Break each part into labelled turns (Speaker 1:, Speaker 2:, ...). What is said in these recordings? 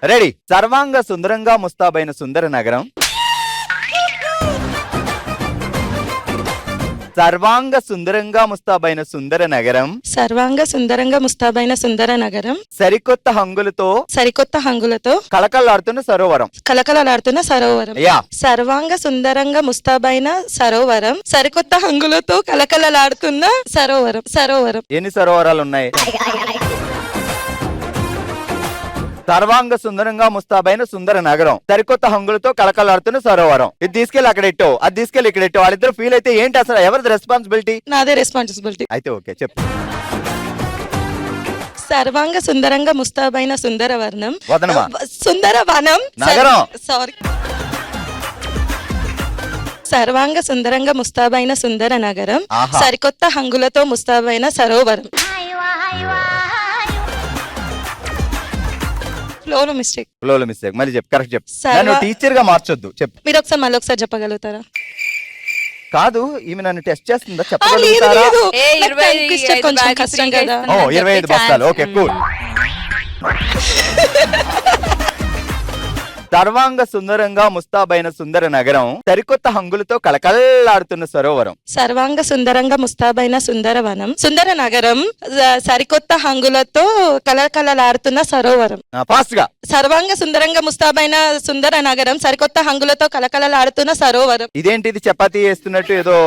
Speaker 1: Ready. సర్వాంగ సుందరంగా ముస్తాబైన సుందర నగరం. సర్వాంగ సుందరంగా ముస్తాబైన సుందర నగరం.
Speaker 2: సర్వాంగ సుందరంగా ముస్తాబైన సుందర నగరం.
Speaker 1: సరికొత్త హంగులతో కళకళలాడుతున్న సరోవరం.
Speaker 2: కలకలలాడుతున్న సరోవరం. సర్వాంగ సుందరంగా ముస్తాబైన సరోవరం. సరికొత్త హంగులతో కలకలలాడుతున్న సరోవరం. సరోవరం.
Speaker 1: ఎన్ని సరోవరాలు ఉన్నాయి? సర్వాంగ సుందరంగా ముస్తాబైన సుందర నగరం. సరికొత్త హంగులతో కళకళలాడుతున్న సరోవరం. ఇది తీసుకెళ్ళి అక్కడ ఇట్టో, అది తీసుకెళ్ళి ఇక్కడ ఇట్టో. వాళ్ళిద్దరు ఫీల్ అయితే ఏంటి అసలు? ఎవరిది రెస్పాన్సిబిలిటీ?
Speaker 2: నాదే రెస్పాన్సిబిలిటీ.
Speaker 1: అయితే ఓకే, చెప్పు.
Speaker 2: సర్వాంగ సుందరంగా ముస్తాబైన సుందరవర్ణం.
Speaker 1: వదనమా?
Speaker 2: సుందరవనం.
Speaker 1: నగరం.
Speaker 2: సారీ. సర్వాంగ సుందరంగా ముస్తాబైన సుందర నగరం. సరికొత్త హంగులతో ముస్తాబైన సరోవరం. ఫ్లోలో మిస్టేక్.
Speaker 1: మళ్ళీ చెప్పు, కరెక్ట్ చెప్పు. నన్ను టీచర్ గా మార్చొద్దు, చెప్పు.
Speaker 2: మీరు మళ్ళీ ఒకసారి చెప్పగలుగుతారా?
Speaker 1: కాదు, ఈమె నన్ను టెస్ట్ చేస్తుందా? చెప్పగలుగుతారా?
Speaker 2: కొంచెం కష్టం కదా.
Speaker 1: 25 బస్తాలు. Okay, cool. సర్వాంగ సుందరంగా ముస్తాబైన సుందర నగరం. సరికొత్త హంగులతో కళకళలాడుతున్న సరోవరం.
Speaker 2: సర్వాంగ సుందరంగా ముస్తాబైన సుందరవనం. సుందర నగరం. సరికొత్త హంగులతో కళకళలాడుతున్న సరోవరం.
Speaker 1: ఫాస్ట్ గా.
Speaker 2: సర్వాంగ సుందరంగా ముస్తాబైన సుందర నగరం. సరికొత్త హంగులతో కళకళలాడుతున్న సరోవరం.
Speaker 1: ఇదేంటిది? చపాతీ వేస్తున్నట్టు ఏదో.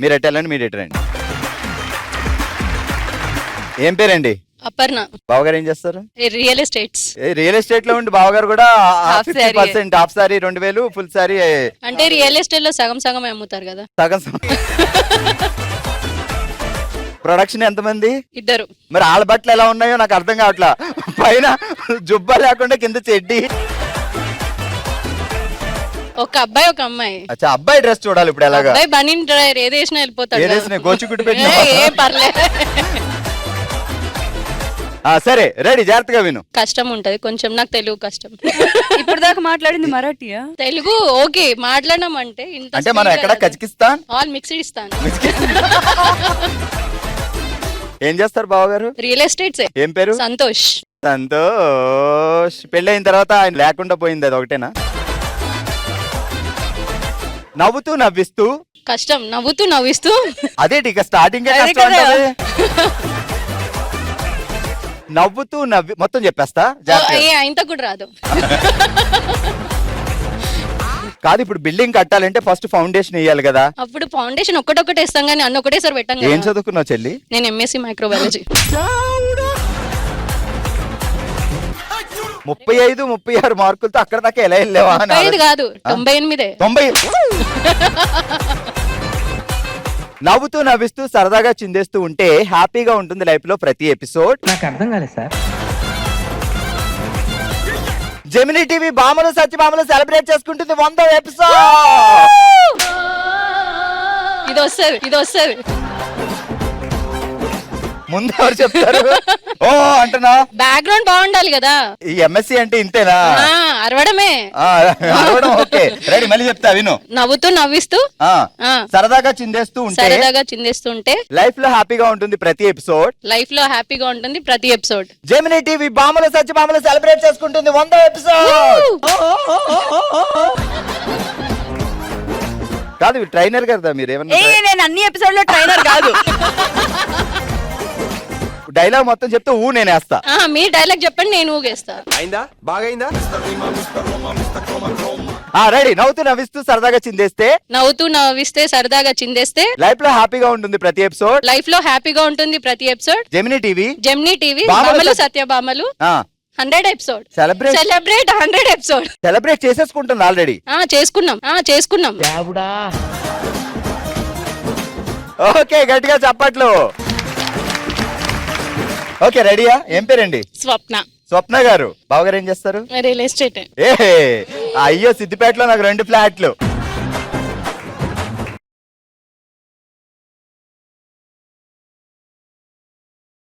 Speaker 1: మీరు ఎట్టాలండి, మీరు ఎట్టరండి. ఏం పేరండి?
Speaker 3: అపర్ణ.
Speaker 1: బావగారు ఏం చేస్తారు?
Speaker 3: Real estates.
Speaker 1: రియల్ ఎస్టేట్ లో ఉండి బావగారు కూడా 50% హాఫ్ సారీ 2000, ఫుల్ సారీ.
Speaker 3: అంటే రియల్ ఎస్టేట్ లో సగం సగం అమ్ముతారు కదా.
Speaker 1: సగం. ప్రొడక్షన్ ఎంతమంది?
Speaker 3: 2.
Speaker 1: మరి వాళ్ళ బట్టలు ఎలా ఉన్నాయో నాకు అర్థం కావట్లా. పైన జుబ్బా లేకుండా కింద చెడ్డి.
Speaker 3: ఒక అబ్బాయి ఒక అమ్మాయి.
Speaker 1: అచ్చా, అబ్బాయి డ్రెస్ చూడాలి ఇప్పుడు. ఎలాగా?
Speaker 3: అబ్బాయి బనీన్ డ్రైవర్ ఏది వేసినా వెళ్ళిపోతాడు.
Speaker 1: గోచుకుట్టు పెట్టి.
Speaker 3: ఏం పర్లేదు.
Speaker 1: సరే, రెడీ. జాగ్రత్తగా విను.
Speaker 3: కష్టం ఉంటది కొంచెం. నాకు తెలుగు కష్టం.
Speaker 4: ఇప్పుడు దాకా మాట్లాడింది మరాఠీయా?
Speaker 3: తెలుగు ఓకే, మాట్లాడడం అంటే
Speaker 1: మనం ఎక్కడ కజకిస్తాన్
Speaker 3: ఆల్ మిక్స్డ్ ఇస్తాను.
Speaker 1: ఏం చేస్తారు బావగారు?
Speaker 3: Real estates.
Speaker 1: ఏం పేరు?
Speaker 3: సంతోష్.
Speaker 1: సంతోష్. పెళ్ళైన తర్వాత ఆయన లేకుండా పోయింది, అది ఒకటేనా? నవ్వుతూ నవ్విస్తూ.
Speaker 3: కష్టం. నవ్వుతూ నవ్విస్తూ.
Speaker 1: అదేంటి ఇక స్టార్టింగ్ నవ్వుతూ నవ్వి మొత్తం చెప్పేస్తా.
Speaker 3: ఇంత కూడా రాదు.
Speaker 1: కాదు, ఇప్పుడు బిల్డింగ్ కట్టాలంటే ఫస్ట్ ఫౌండేషన్ వేయాలి కదా.
Speaker 3: అప్పుడు ఫౌండేషన్ ఒక్కటొక్కటి వేస్తాం కానీ అన్న ఒకటేసారి పెట్టాం.
Speaker 1: ఏం చదువుకున్నావు చెల్లి?
Speaker 3: నేను MSc మైక్రోబయాలజీ.
Speaker 1: 35, 36 మార్కులతో అక్కడ దాకా ఎలా వెళ్ళావా?
Speaker 3: 35 కాదు, 98.
Speaker 1: 90. నవ్వుతూ నవ్విస్తూ సరదాగా చిందేస్తూ ఉంటే హ్యాపీగా ఉంటుంది లైఫ్ లో ప్రతి ఎపిసోడ్.
Speaker 5: నాకు అర్థం కాలేదు sir.
Speaker 1: Gemini TV Bhamalu సత్యభామలు celebrate చేసుకుంటుంది 100వ ఎపిసోడ్.
Speaker 3: ఇది వస్తుంది.
Speaker 1: ముందు ఎవరు చెప్తారు? ఓ అంటున్నా.
Speaker 3: బ్యాక్గ్రౌండ్ బాగుండాలి కదా.
Speaker 1: ఈ MSc అంటే ఇంతేనా?
Speaker 3: అరవడమే.
Speaker 1: Okay, ready. మళ్ళీ చెప్తా విను.
Speaker 3: నవ్వుతూ నవ్విస్తూ
Speaker 1: సరదాగా చిందేస్తూ
Speaker 3: ఉంటే
Speaker 1: లైఫ్ లో హ్యాపీగా ఉంటుంది ప్రతి episode. Gemini TV Bhamalu సత్యభామలు celebrate చేసుకుంటుంది 100వ ఎపిసోడ్. కాదు, ట్రైనర్ కదా మీరు. ఏమన్నా?
Speaker 4: నేను అన్ని ఎపిసోడ్ లో ట్రైనర్ కాదు.
Speaker 1: డైలాగ్ మొత్తం చెప్తే నేను వేస్తా.
Speaker 3: మీ డైలాగ్ చెప్పండి, నేను ఊగేస్తా.
Speaker 1: బాగైందా? రెడీ. నవ్వుతూ నవ్విస్తూ సరదాగా చిందేస్తే లైఫ్ లో హ్యాపీగా ఉంటుంది ప్రతి episode. Gemini TV
Speaker 3: Bhamalu Satyabhamalu 100 episode. Celebrate 100 episode.
Speaker 1: Celebrate చేసేసుకుంటుంది ఆల్రెడీ.
Speaker 3: చేసుకున్నాం.
Speaker 1: ఓకే, గట్టిగా చప్పట్లు. ఓకే, రెడీయా? ఏం పేరండి? స్వప్న గారు. బావగారు ఏం చేస్తారు?
Speaker 3: Real estate.
Speaker 1: అయ్యో, సిద్దిపేటలో నాకు 2 ఫ్లాట్లు.